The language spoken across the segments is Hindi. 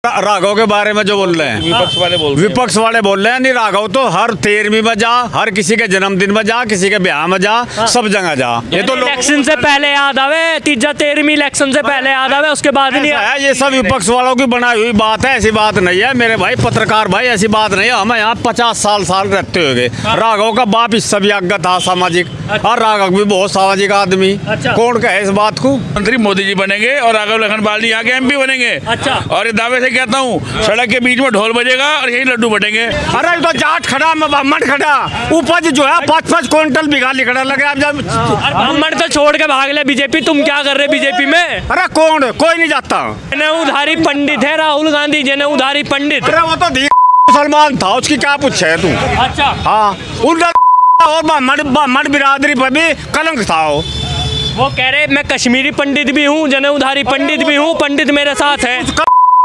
राघव के बारे में जो बोल रहे हैं विपक्ष वाले बोल रहे हैं नहीं, राघव तो हर 13वीं में जा, हर किसी के जन्मदिन में जा, किसी के ब्याह में जा, सब जगह जा। ये तो इलेक्शन से पहले याद आवे, तीजा 13वीं इलेक्शन से पहले याद आवे, उसके बाद नहीं है। ये सब विपक्ष वालों की बनाई हुई बात है, ऐसी बात नहीं है मेरे भाई पत्रकार भाई, ऐसी बात नहीं है। हमें यहाँ 50 साल रहते हुए राघव का बाप इस सभी अज्ञात था सामाजिक, और राघव भी बहुत सामाजिक आदमी। कौन कहे इस बात को? मंत्री मोदी जी बनेंगे और राघव लखन पाल यहाँ के MP बनेंगे। और ये दावे से कहता हूँ सड़क के बीच में ढोल बजेगा और यही लड्डू बटेंगे। अरे तो जाट खड़ा ब्राह्मण खड़ा, उपज जो है 5-5 क्विंटल बिघा लिखना लगे। आप जब ब्राह्मण तो छोड़ के भाग ले बीजेपी, तुम क्या कर रहे बीजेपी में? अरे कौन, कोई नहीं जाता। उधारी पंडित है राहुल गांधी जी ने, उधारी पंडित। अरे वो तो मुसलमान था, उसकी क्या पूछे तू? अच्छा हाँ, और ब्राह्मण बिरादरी पर भी कलंक था। वो कह रहे मैं कश्मीरी पंडित भी हूँ, जने उधारी पंडित भी हूँ, पंडित मेरे साथ है।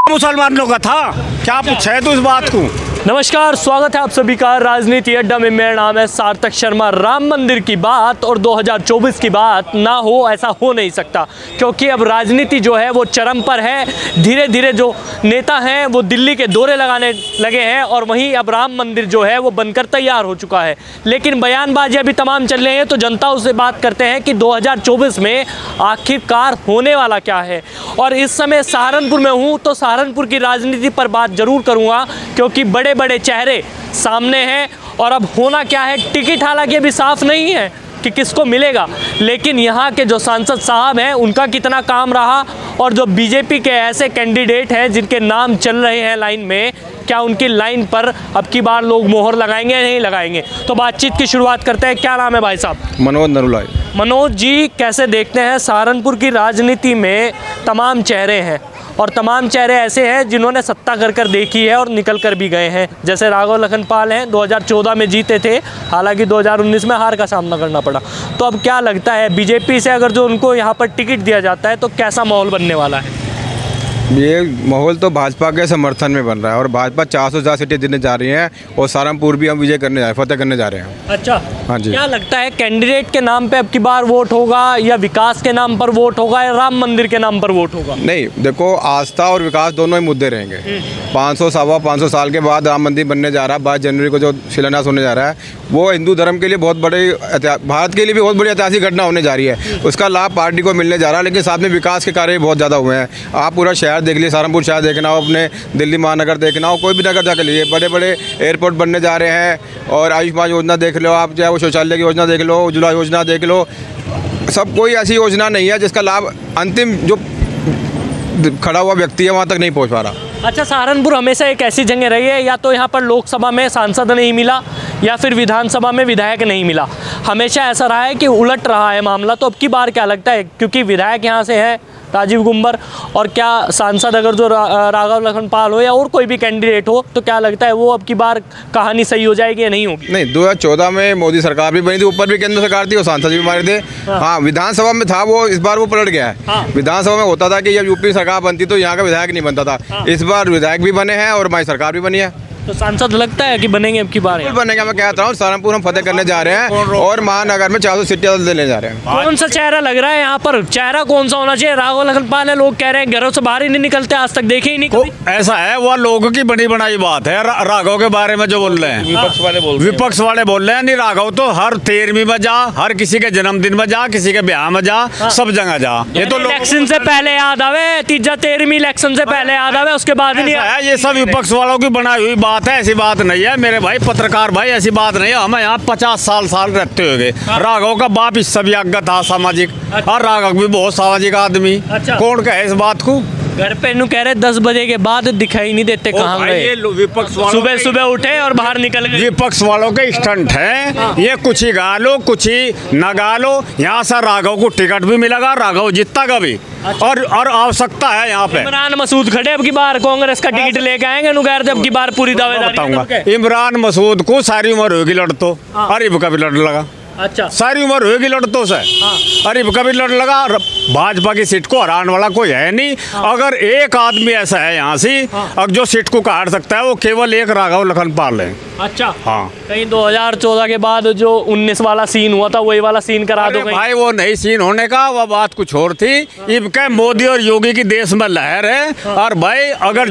मुसलमानों का था, क्या पूछे तू इस बात को? नमस्कार, स्वागत है आप सभी का राजनीति अड्डा में। मेरा नाम है सार्थक शर्मा। राम मंदिर की बात और 2024 की बात ना हो, ऐसा हो नहीं सकता, क्योंकि अब राजनीति जो है वो चरम पर है। धीरे धीरे जो नेता हैं वो दिल्ली के दौरे लगाने लगे हैं, और वहीं अब राम मंदिर जो है वो बनकर तैयार हो चुका है। लेकिन बयानबाजी अभी तमाम चल रहे हैं, तो जनता उससे बात करते हैं कि 2024 में आखिरकार होने वाला क्या है। और इस समय सहारनपुर में हूँ, तो सहारनपुर की राजनीति पर बात जरूर करूँगा, क्योंकि बड़े बड़े चेहरे सामने हैं। और अब होना क्या है, टिकट हालांकि अभी साफ नहीं है कि किसको मिलेगा, लेकिन यहाँ के जो सांसद साहब हैं उनका कितना काम रहा, और जो बीजेपी के ऐसे कैंडिडेट हैं जिनके नाम चल रहे हैं लाइन में, क्या उनकी लाइन पर अब की बार लोग मोहर लगाएंगे या नहीं लगाएंगे। तो बातचीत की शुरुआत करते हैं। क्या नाम है भाई साहब? मनोज नरुलाई। मनोज जी, कैसे देखते हैं सहारनपुर की राजनीति में तमाम चेहरे हैं, और तमाम चेहरे ऐसे हैं जिन्होंने सत्ता कर देखी है और निकल कर भी गए हैं। जैसे राघव लखन पाल हैं, 2014 में जीते थे, हालांकि 2019 में हार का सामना करना पड़ा। तो अब क्या लगता है बीजेपी से अगर जो उनको यहाँ पर टिकट दिया जाता है तो कैसा माहौल बनने वाला है? ये माहौल तो भाजपा के समर्थन में बन रहा है, और भाजपा 400 सीटें जीतने जा रही हैं, और सहारनपुर भी हम विजय करने जा रहे हैं, फतेह करने जा रहे हैं। अच्छा, हाँ जी। क्या लगता है कैंडिडेट के नाम पे अब की बार वोट होगा, या विकास के नाम पर वोट होगा, या राम मंदिर के नाम पर वोट होगा? नहीं, देखो, आस्था और विकास दोनों ही मुद्दे रहेंगे। 500 साल के बाद राम मंदिर बनने जा रहा है, 22 जनवरी को जो शिलान्यास होने जा रहा है, वो हिंदू धर्म के लिए बहुत बड़े, भारत के लिए भी बहुत बड़ी ऐतिहासिक घटना होने जा रही है। उसका लाभ पार्टी को मिलने जा रहा है, लेकिन साथ में विकास के कार्य बहुत ज़्यादा हुए हैं। आप पूरा शहर देख लीजिए, सहारनपुर शहर देखना हो, अपने दिल्ली महानगर देखना हो, कोई भी नगर जाकर लीजिए, बड़े बड़े एयरपोर्ट बनने जा रहे हैं। और आयुष्मान योजना देख लो आप, चाहे वो शौचालय की योजना देख लो, उज्ज्वला योजना देख लो, सब कोई ऐसी योजना नहीं है जिसका लाभ अंतिम जो खड़ा हुआ व्यक्ति है वहाँ तक नहीं पहुँच पा रहा। अच्छा, सहारनपुर हमेशा एक ऐसी जगह रही है, या तो यहाँ पर लोकसभा में सांसद नहीं मिला, या फिर विधानसभा में विधायक नहीं मिला। हमेशा ऐसा रहा है कि उलट रहा है मामला। तो अब की बार क्या लगता है, क्योंकि विधायक यहाँ से है राजीव गुंबर, और क्या सांसद अगर जो राघव लखन पाल हो या और कोई भी कैंडिडेट हो, तो क्या लगता है वो अब की बार कहानी सही हो जाएगी या नहीं होगी? नहीं, 2014 में मोदी सरकार भी बनी थी, ऊपर भी केंद्र सरकार थी, और सांसद भी हमारे थे। हाँ, विधानसभा में था वो, इस बार वो पलट गया है। विधानसभा में होता था कि जब यूपी सरकार बनती तो यहाँ का विधायक नहीं बनता था। इस बार विधायक भी बने हैं और हमारी सरकार भी बनी है। तो सांसद लगता है कि बनेंगे अब की बार? बनेगा, मैं कहता हूँ। सहारनपुर हम फतेह करने जा रहे हैं, और महानगर में 400 सीटें लेने जा रहे हैं। कौन सा चेहरा लग रहा है यहाँ पर? चेहरा कौन सा होना चाहिए? राघव लखन पाल है, लोग कह रहे हैं घरों से बाहर ही नहीं निकलते, आज तक देखे ही नहीं कभी। ऐसा है, वो लोगों की बनी बनाई बात है। राघव के बारे में जो बोल रहे हैं विपक्ष वाले बोल रहे हैं नहीं, राघव तो हर 13वीं में जा, हर किसी के जन्मदिन में जा, किसी के ब्याह में जा, सब जगह जा। ये तो इलेक्शन से पहले याद आवे, तीजा 13वीं इलेक्शन से पहले याद आवे, उसके बाद नहीं है। ये सब विपक्ष वालों की बनाई हुई बात है, ऐसी बात नहीं है मेरे भाई पत्रकार भाई, ऐसी बात नहीं है। हमें यहाँ 50 साल रहते हुए राघव का बाप इस सभी अज्ञात था सामाजिक, और राघव भी बहुत सामाजिक आदमी। कौन कहे इस बात को? घर पे कह रहे 10 बजे के बाद दिखाई नहीं देते, कहाँ गए? विपक्ष सुबह सुबह उठे और बाहर निकल गए। विपक्ष वालों के स्टंट है ये, कुछ ही गा लो कुछ ही न गा लो। यहाँ से राघव को टिकट भी मिलेगा, राघव जीतता कभी। और आवश्यकता है यहाँ पे। इमरान मसूद खड़े अब की बार कांग्रेस का टिकट लेके आएंगे, अब की बार पूरी दावेदारी। बताऊंगा, इमरान मसूद को सारी उम्र होगी लड़, तो अरिब का भी लड़ लगा। अच्छा। सारी उम्र होगी लड़तों से। अरे कभी लड़ लगा, भाजपा की सीट को हराने वाला कोई है नहीं। अगर एक आदमी ऐसा है यहाँ से अब जो सीट को काट सकता है, वो केवल एक राघव लखनपाल है। अच्छा। हाँ, कहीं 2014 के बाद जो 19 वाला सीन हुआ था वही वाला सीन करा दो कहीं। भाई वो नहीं सीन होने का, वो बात कुछ और थी। इनका मोदी और योगी की देश में लहर है। और भाई अगर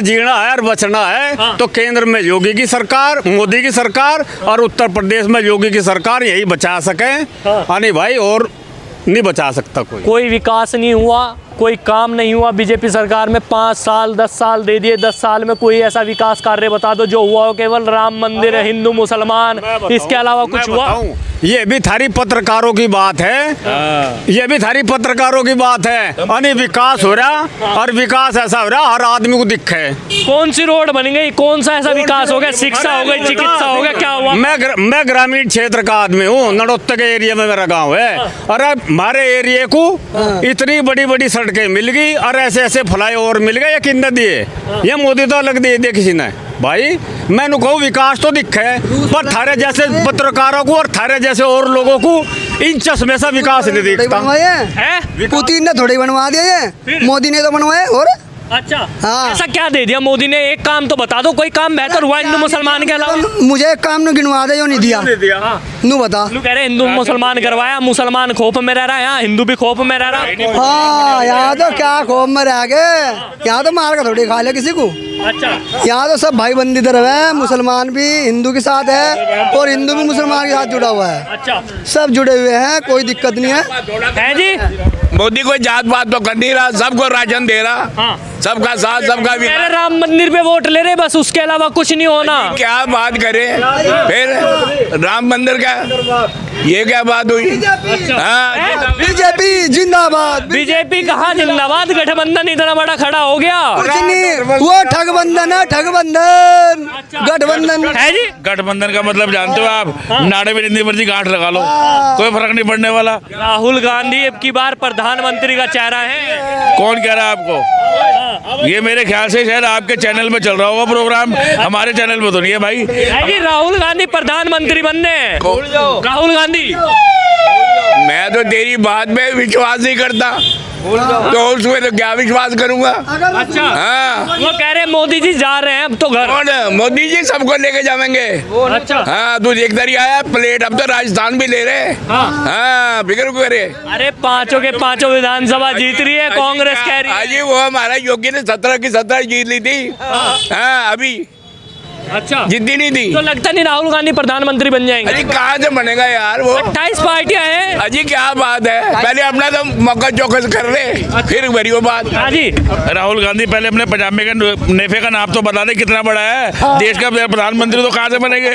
जीना है और बचना है तो केंद्र में योगी की सरकार, मोदी की सरकार, और उत्तर प्रदेश में योगी की सरकार यही बचा सके। नहीं भाई, और नहीं बचा सकता कोई विकास नहीं हुआ, कोई काम नहीं हुआ बीजेपी सरकार में। 5 साल 10 साल दे दिए, 10 साल में कोई ऐसा विकास कार्य बता दो जो हुआ हो। केवल राम मंदिर, हिंदू मुसलमान, इसके अलावा कुछ हुआ? ये भी थारी पत्रकारों की बात है, ये भी थारी पत्रकारों की बात है। अनि विकास हो रहा, और विकास ऐसा हो रहा हर आदमी को दिखे। कौन सी रोड बन गई, कौन सा ऐसा विकास हो गया? शिक्षा हो गई, चिकित्सा हो गया, क्या हुआ? मैं ग्रामीण क्षेत्र का आदमी हूँ, नड़ोत्तर के एरिया में मेरा गाँव है। और हमारे एरिया को इतनी बड़ी बड़ी सड़कें मिल गई और ऐसे ऐसे फ्लाईओवर मिल गए, ये किन्ने दिए? ये मोदी तो अलग दे किसी ने। भाई मैंने कहूँ विकास तो दिखे, पर थारे जैसे पत्रकारों को और थारे जैसे और लोगों को इन चश्मे से विकास नहीं दिखता। पुतिन ने थोड़ी बनवा दिए, मोदी ने तो बनवाए। और अच्छा, हाँ। ऐसा क्या दे दिया मोदी ने? एक काम तो बता दो, कोई काम बेहतर हुआ हिंदू मुसलमान के अलावा? मुझे एक काम न गिनवा दे जो नहीं दिया। नू बता। कह रहे हिंदू मुसलमान करवाया, मुसलमान खौफ में रह रहा है, यहाँ हिंदू भी खौफ में रह रहा है। हाँ, यहाँ तो क्या खौफ में रह गए, यहाँ तो मार का थोड़ी खा ले किसी को। अच्छा, यहाँ तो सब भाई बंदी तरफ है, मुसलमान भी हिंदू के साथ है और हिंदू भी मुसलमान के साथ जुड़ा हुआ है। अच्छा, सब जुड़े हुए हैं, कोई दिक्कत नहीं है जी। मोदी कोई जात पात तो कर नहीं रहा, सबको राशन दे रहा। हाँ। सबका साथ, सबका भी। राम मंदिर पे वोट ले रहे, बस उसके अलावा कुछ नहीं होना। क्या बात करे फिर राम मंदिर का, ये क्या बात हुई? बीजेपी जिंदाबाद। बीजेपी कहाँ जिंदाबाद? गठबंधन इतना बड़ा खड़ा हो गया। कुछ नहीं, वो ठगबंधन है, ठगबंधन। गठबंधन है जी। गठबंधन का मतलब जानते हो आप? नाड़े में जितनी मर्जी गांठ लगा लो, कोई फर्क नहीं पड़ने वाला। राहुल गांधी अब की बार प्रधानमंत्री का चेहरा है। कौन कह रहा है आपको? ये मेरे ख्याल से शायद आपके चैनल में चल रहा होगा प्रोग्राम, हमारे चैनल में तो नहीं है भाई। जी, राहुल गांधी प्रधानमंत्री बनने। राहुल गांधी, मैं तो तेरी बात में विश्वास नहीं करता, तो उसमें तो क्या विश्वास करूंगा? अच्छा, हाँ। वो कह रहे मोदी जी जा रहे हैं अब तो घर। कौन? मोदी जी सबको लेके जाएंगे। अच्छा, हाँ, तू देखता रही आया प्लेट, अब तो राजस्थान भी ले रहे। हाँ, फिक्र क्यों करे? अरे पांचों के पांचों विधानसभा जीत रही है कांग्रेस, कह रही है। अजी वो हमारा योगी ने 17 की 17 जीत ली थी। हाँ, अभी अच्छा जितनी नहीं थी। तो लगता नहीं राहुल गांधी प्रधानमंत्री बन जाएंगे? अजी कहाँ से बनेगा यार वो? 28 पार्टियां हैं। अजी क्या बात है, पहले अपना तो मौका चौकस कर ले, फिर बड़ी वो बात। हाँ जी। राहुल गांधी पहले अपने पजामे का नेफे का नाप तो बता दे कितना बड़ा है। देश का प्रधानमंत्री तो कहाँ से बनेंगे?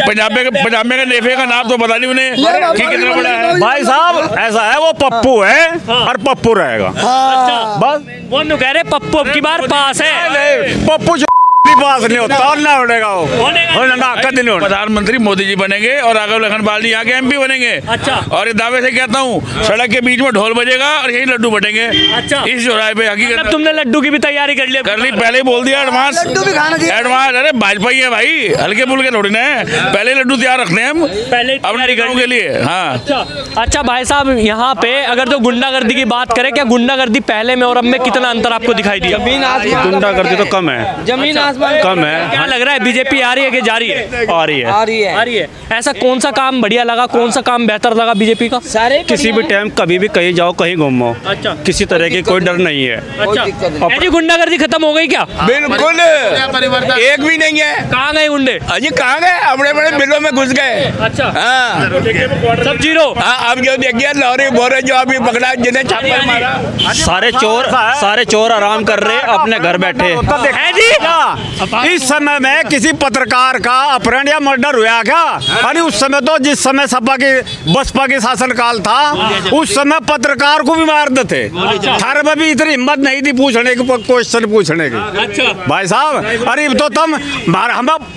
पजामे का नेफे का नाप तो बता नहीं उन्हें कि कितना बड़ा है। भाई साहब ऐसा है, वो पप्पू है और पप्पू रहेगा। बस वो कह रहे पप्पू अब की बार पास है। पप्पू पास नहीं होता और ना उड़ेगा वो, ना कद नहीं उड़ेगा। प्रधानमंत्री मोदी जी बनेंगे और राघव लखनपाल जी यहाँ के एमपी बनेंगे। अच्छा। और इस दावे से कहता हूँ, सड़क के बीच में ढोल बजेगा और यही लड्डू बटेंगे। अच्छा। इस चौराहे पे हकीकत तुमने लड्डू की भी तैयारी कर ली? कर ली, पहले ही बोल दिया एडवांस। लड्डू भी खाना चाहिए। एडवांस, अरे भाजपा ही है भाई, हल्के फुल्के थोड़ी ना है, पहले लड्डू तैयार रखते हैं हम पहले अपने गाँव के लिए। हाँ। अच्छा भाई साहब, यहाँ पे अगर तो गुंडागर्दी की बात करें, क्या गुंडागर्दी पहले में और अब में कितना अंतर आपको दिखाई दिया? गुंडागर्दी तो कम है, जमीन आसमान कम है। क्या लग रहा है बीजेपी आ रही है कि जा रही है? आ रही है। ऐसा कौन सा काम बढ़िया लगा, कौन सा काम बेहतर लगा बीजेपी का? सारे किसी भी टाइम कभी भी कहीं जाओ, कहीं घूमो, अच्छा, किसी तरह की कोई डर नहीं है। अच्छा, ऐसी गुंडागर्दी खत्म हो गई क्या? बिल्कुल, एक भी नहीं है। कहाँ गए गुंडे? अजी कहाँ गए? अपने बड़े बिलों में घुस गए। अच्छा, हाँ, सब जीरो। हाँ, अब जो देखिए लॉरी बोरे जो अभी पकड़ा, जिन्हें छापे मारा, सारे चोर आराम कर रहे अपने घर बैठे है जी। इस समय में किसी पत्रकार का अपहरण या मर्डर हुआ क्या? अरे उस समय तो जिस समय बसपा के शासनकाल था, उस समय पत्रकार को भी मार देते। थारे में भी इतनी हिम्मत नहीं थी पूछने की, क्वेश्चन पूछने की। अच्छा भाई साहब, अरे तो तुम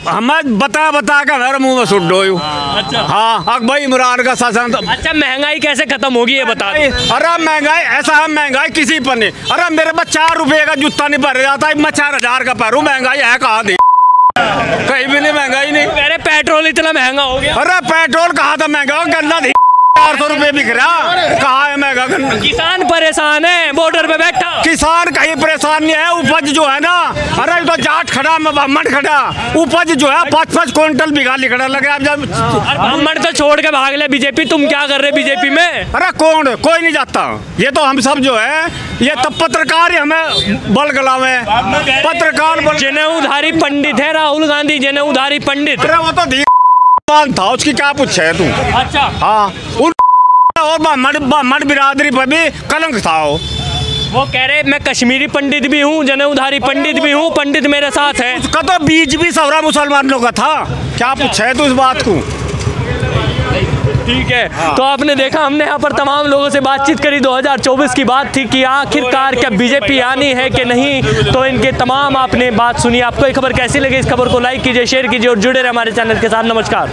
हमें बता के मेरे मुंह में सुट दो। अच्छा, हाँ, अकबर इमरान का शासन। अच्छा, महंगाई कैसे खत्म होगी ये बता दो। अरे महंगाई ऐसा है, महंगाई किसी पर नहीं। अरे मेरे पास 4 रुपए का जूता नहीं पहन जाता, मैं 4000 का पहरू। महंगाई है कहाँ दी? कहीं भी नहीं, महंगा ही नहीं। अरे पेट्रोल इतना महंगा हो गया। अरे पेट्रोल कहा था महंगा, गन्ना 400 रुपए बिक रहा, कहाँ है महंगा गन्ना। किसान परेशान है, बॉर्डर पे बैठा। किसान कहीं परेशान नहीं है, उपज जो है ना, अरे तो जाट खड़ा ब्राह्मण खड़ा, उपज जो है 5-5 क्विंटल बिघा लिखड़ा लगे। ब्राह्मण तो छोड़ के भाग ले बीजेपी, तुम क्या कर रहे बीजेपी में? अरे कौन, कोई नहीं जाता। ये तो हम सब जो है, ये तब पत्रकार ही हमें बल गलावे, पत्रकार जिन्हें उधारी पंडित है राहुल गांधी, जिन्हें उधारी पंडित। अरे वो तो था, उसकी क्या पूछे है तू। अच्छा हाँ, उन और ब्राह्मण बिरादरी पर भी कलंक था। वो कह रहे मैं कश्मीरी पंडित भी हूँ, जने उधारी पंडित भी हूँ, पंडित मेरे साथ है। उसका तो बीज भी सवरा मुसलमानों का था, क्या पूछे है तू इस बात को। ठीक है, तो आपने देखा, हमने यहाँ पर तमाम लोगों से बातचीत करी। 2024 की बात थी कि आखिरकार क्या बीजेपी आनी है कि नहीं, तो इनके तमाम आपने बात सुनी। आपको ये खबर कैसी लगी? इस खबर को लाइक कीजिए, शेयर कीजिए और जुड़े रहे हमारे चैनल के साथ। नमस्कार।